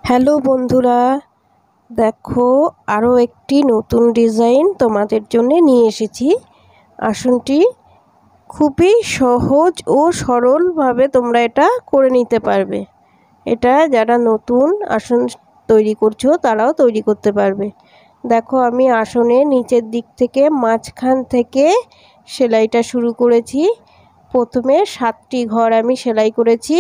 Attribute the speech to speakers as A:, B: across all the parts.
A: Hello বন্ধুরা, দেখো আরও একটি নতুন ডিজাইন তোমাদের জন্য নিয়ে এসেছি। আসনটি খুবই সহজ ও সরলভাবে তোমরা এটা করে নিতে পারবে। এটা যারা নতুন আসন তৈরি করছো তারাও তৈরি করতে পারবে। দেখো আমি আসনের নিচের দিক থেকে মাঝখান থেকে সেলাইটা শুরু করেছি। প্রথমে 7টি ঘর আমি সেলাই করেছি।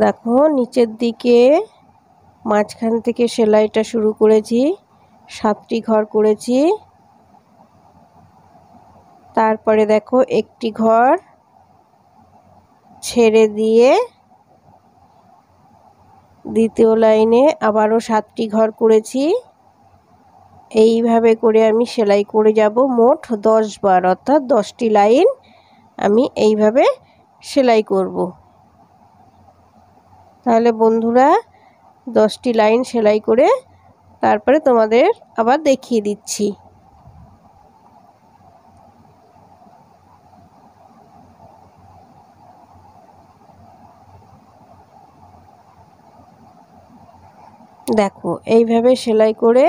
A: দেখো নিচের দিকে মাঝখান থেকে সেলাইটা শুরু করেছি, 7টি ঘর করেছি। তারপরে দেখো একটি ঘর ছেড়ে দিয়ে দ্বিতীয় লাইনে আবারও 7টি ঘর করেছি। এইভাবে করে আমি সেলাই করে যাব মোট 10 বার, অর্থাৎ 10টি লাইন আমি এইভাবে সেলাই করব। তাহলে বন্ধুরা 10টি লাইন সেলাই করে তারপরে তোমাদের আবার দেখিয়ে দিচ্ছি। দেখো এইভাবে সেলাই করে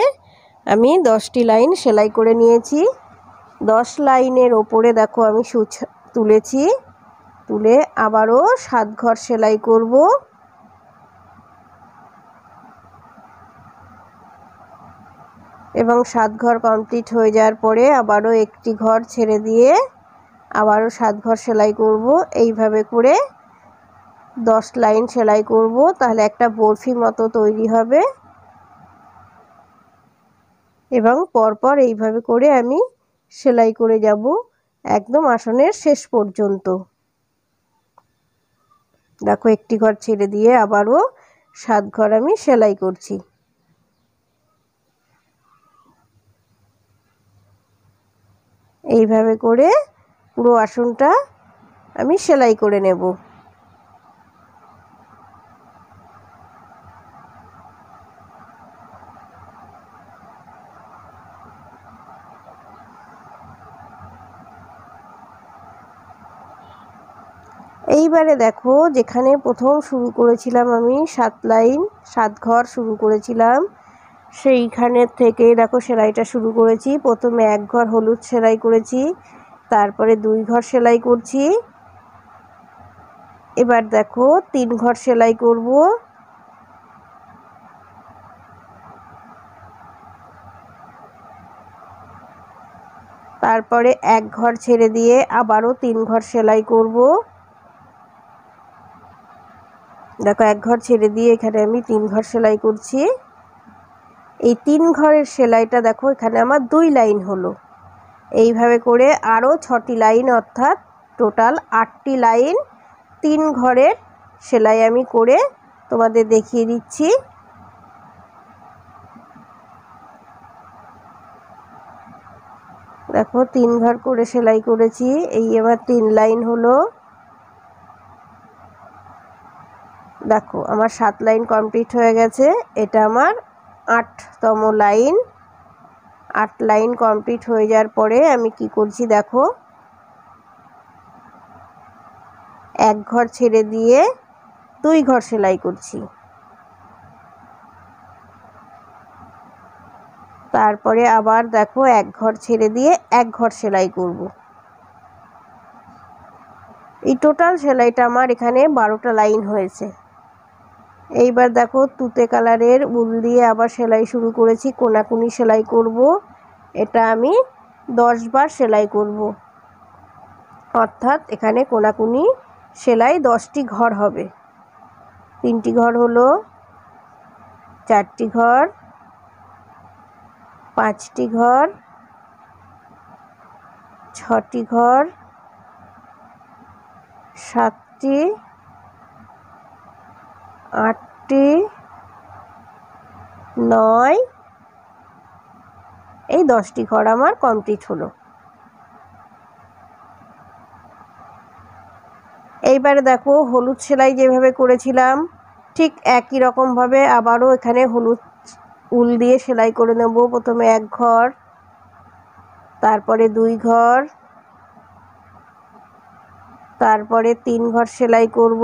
A: আমি 10টি লাইন সেলাই করে নিয়েছি। 10 লাইনের ওপরে দেখো আমি সুচ তুলেছি, তুলে আবারও 7 ঘর সেলাই করব। এবং 7 ঘর কমপ্লিট হয়ে যাওয়ার পরে আবারও একটি ঘর ছেড়ে দিয়ে আবারও 7 ঘর সেলাই করব। এইভাবে করে 10 লাইন সেলাই করব, তাহলে একটা বরফি মতো তৈরি হবে। এবং পরপর এইভাবে করে আমি সেলাই করে যাব একদম আসনের শেষ পর্যন্ত। দেখো একটি ঘর ছেড়ে দিয়ে আবারও 7 ঘর আমি সেলাই করছি। এইভাবে করে পুরো আসনটা আমি সেলাই করে নেব। এইবারে দেখো যেখানে প্রথম শুরু করেছিলাম আমি 7 লাইন 7 ঘর শুরু করেছিলাম, সেইখানের থেকে দেখো সেলাইটা শুরু করেছি। প্রথমে 1 ঘর হলুদ সেলাই করেছি, তারপরে 2 ঘর সেলাই করছি। এবার দেখো 3 ঘর সেলাই করব। তারপরে 1 ঘর ছেড়ে দিয়ে আবারও 3 ঘর সেলাই করব। দেখো 1 ঘর ছেড়ে দিয়ে এখানে আমি 3 ঘর সেলাই করছি। এই 3 ঘরের সেলাইটা দেখো এখানে আমার 2 লাইন হলো। এইভাবে করে আরও 6টি লাইন, অর্থাৎ টোটাল 8টি লাইন 3 ঘরের সেলাই আমি করে তোমাদের দেখিয়ে দিচ্ছি। দেখো 3 ঘর করে সেলাই করেছি, এই এবার 3 লাইন হলো। দেখো আমার 7 লাইন কমপ্লিট হয়ে গেছে, এটা আমার 8তম লাইন। 8 লাইন কমপ্লিট হয়ে যাওয়ার পরে আমি কি করছি দেখো, 1 ঘর ছেড়ে দিয়ে 2 ঘর সেলাই করছি। তারপরে আবার দেখো 1 ঘর ছেড়ে দিয়ে 1 ঘর সেলাই করব। এই টোটাল সেলাইটা আমার এখানে 12টা লাইন হয়েছে। এইবার দেখো তুতে কালারের উল দিয়ে আবার সেলাই শুরু করেছি, কোনাকুনি সেলাই করব। এটা আমি 10 বার সেলাই করব, অর্থাৎ এখানে কোনাকুনি সেলাই 10টি ঘর হবে। 3টি ঘর হলো, 4টি ঘর, 5টি ঘর, 6টি ঘর, 7টি, 8টি, 9, এই 10টি ঘর আমার কমপ্লিট হলো। এইবারে দেখো হলুদ সেলাই যেভাবে করেছিলাম ঠিক একই রকমভাবে আবারও এখানে হলুদ উল দিয়ে সেলাই করে নেব। প্রথমে 1 ঘর, তারপরে 2 ঘর, তারপরে 3 ঘর সেলাই করব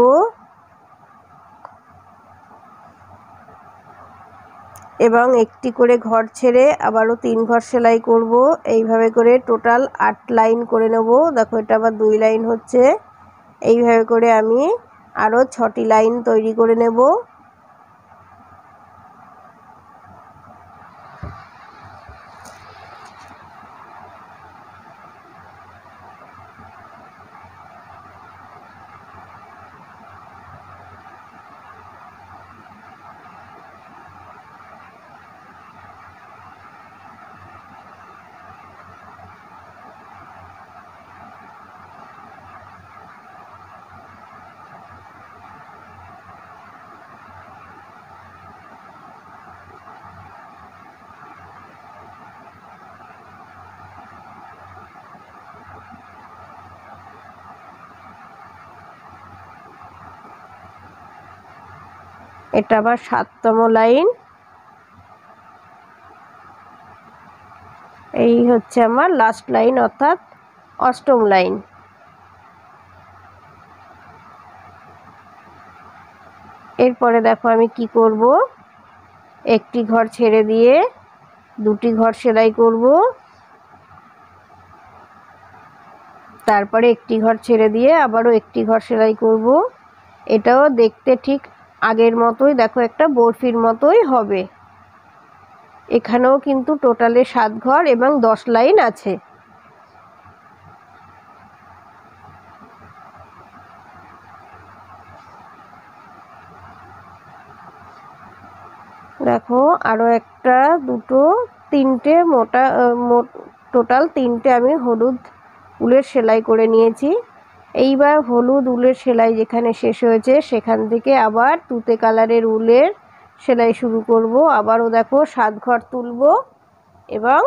A: এবং একটি করে ঘর ছেড়ে আবারও 3 ঘর সেলাই করব। এইভাবে করে টোটাল 8 লাইন করে নেব। দেখো এটা আবার 2 লাইন হচ্ছে। এইভাবে করে আমি আরও 6টি লাইন তৈরি করে নেব। এটা আবার 7তম লাইন। এই হচ্ছে আমার লাস্ট লাইন অর্থাৎ 8ম লাইন। এরপরে দেখো আমি কি করব, একটি ঘর ছেড়ে দিয়ে 2টি ঘর সেলাই করব, তারপরে একটি ঘর ছেড়ে দিয়ে আবারও একটি ঘর সেলাই করব। এটাও দেখতে ঠিক আগের মতোই, দেখো একটা বরফির মতোই হবে। এখানেও কিন্তু টোটালে 7 ঘর এবং 10 লাইন আছে। দেখো আরও একটা, দুটো, 3টে মোটা টোটাল 3টে আমি হলুদ উলের সেলাই করে নিয়েছি। এইবার হলুদ উলের সেলাই যেখানে শেষ হয়েছে সেখান থেকে আবার তুতে কালারের উলের সেলাই শুরু করব। আবারও দেখো 7 ঘর তুলব এবং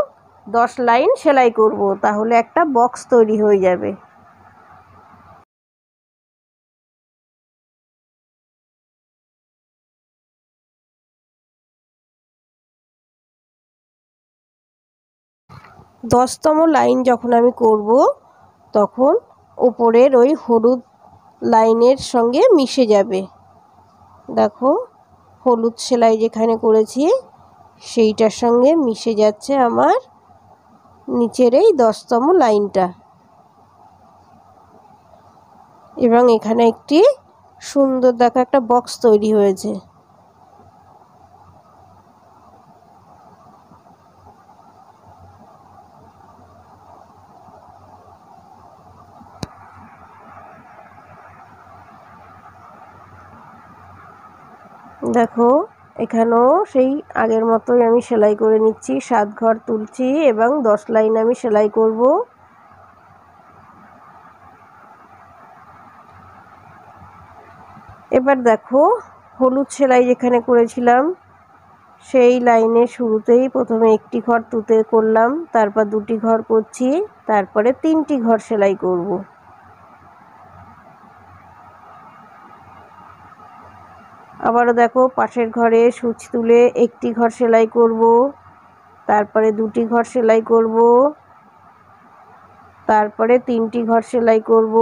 A: 10 লাইন সেলাই করব, তাহলে একটা বক্স তৈরি হয়ে যাবে। দশতম লাইন যখন আমি করব তখন উপরের ওই হলুদ লাইনের সঙ্গে মিশে যাবে। দেখো হলুদ সেলাই যেখানে করেছি সেইটার সঙ্গে মিশে যাচ্ছে আমার নিচের এই 10তম লাইনটা। এবং এখানে একটি সুন্দর দেখো একটা বক্স তৈরি হয়েছে। দেখো এখানেও সেই আগের মতোই আমি সেলাই করে নিচ্ছি। 7 ঘর তুলছি এবং 10 লাইন আমি সেলাই করব। এবার দেখো হলুদ সেলাই যেখানে করেছিলাম সেই লাইনের শুরুতেই প্রথমে একটি ঘর তুতে করলাম, তারপর 2টি ঘর করছি, তারপরে 3টি ঘর সেলাই করব। আবারও দেখো পাশের ঘরে সূচ তুলে একটি ঘর সেলাই করব, তারপরে 2টি ঘর সেলাই করব, তারপরে 3টি ঘর সেলাই করব,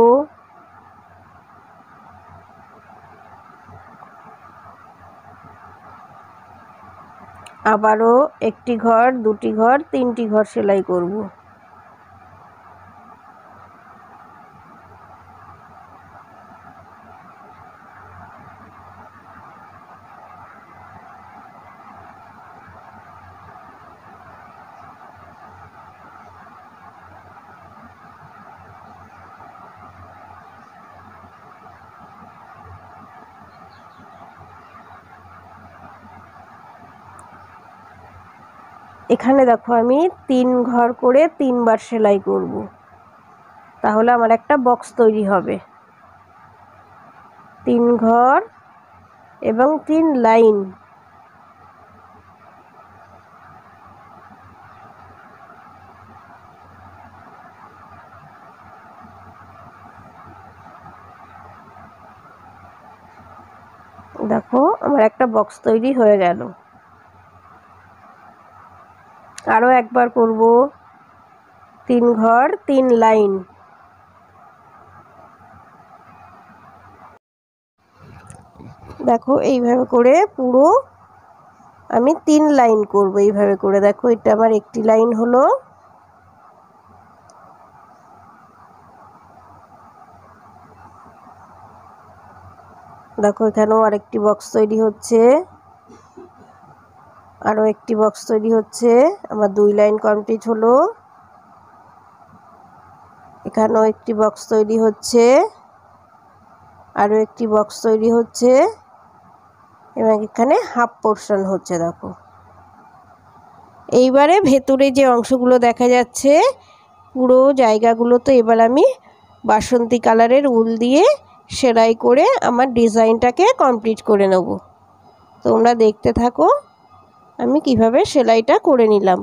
A: আবারও একটি ঘর, 2টি ঘর, 3টি ঘর সেলাই করব। এখানে দেখো আমি 3 ঘর করে 3 বার সেলাই করব, তাহলে আমার একটা বক্স তৈরি হবে। 3 ঘর এবং 3 লাইন। দেখো আমার একটা বক্স তৈরি হয়ে গেল। আরও একবার করব। 3 ঘর 3 লাইন। দেখো এইভাবে করে পুরো আমি 3 লাইন করব। এইভাবে করে দেখো এটা আমার একটি লাইন হলো। দেখো এখানেও আরেকটি বক্স তৈরি হচ্ছে, আরও একটি বক্স তৈরি হচ্ছে। আমার 2 লাইন কমপ্লিট হলো। এখানেও একটি বক্স তৈরি হচ্ছে, আরও একটি বক্স তৈরি হচ্ছে এবং এখানে হাফ পোর্শন হচ্ছে। দেখো এইবারে ভেতরে যে অংশগুলো দেখা যাচ্ছে পুরো জায়গাগুলোতে এবার আমি বাসন্তী কালারের উল দিয়ে সেলাই করে আমার ডিজাইনটাকে কমপ্লিট করে নেব। তোমরা দেখতে থাকো আমি কিভাবে সেলাইটা করে নিলাম।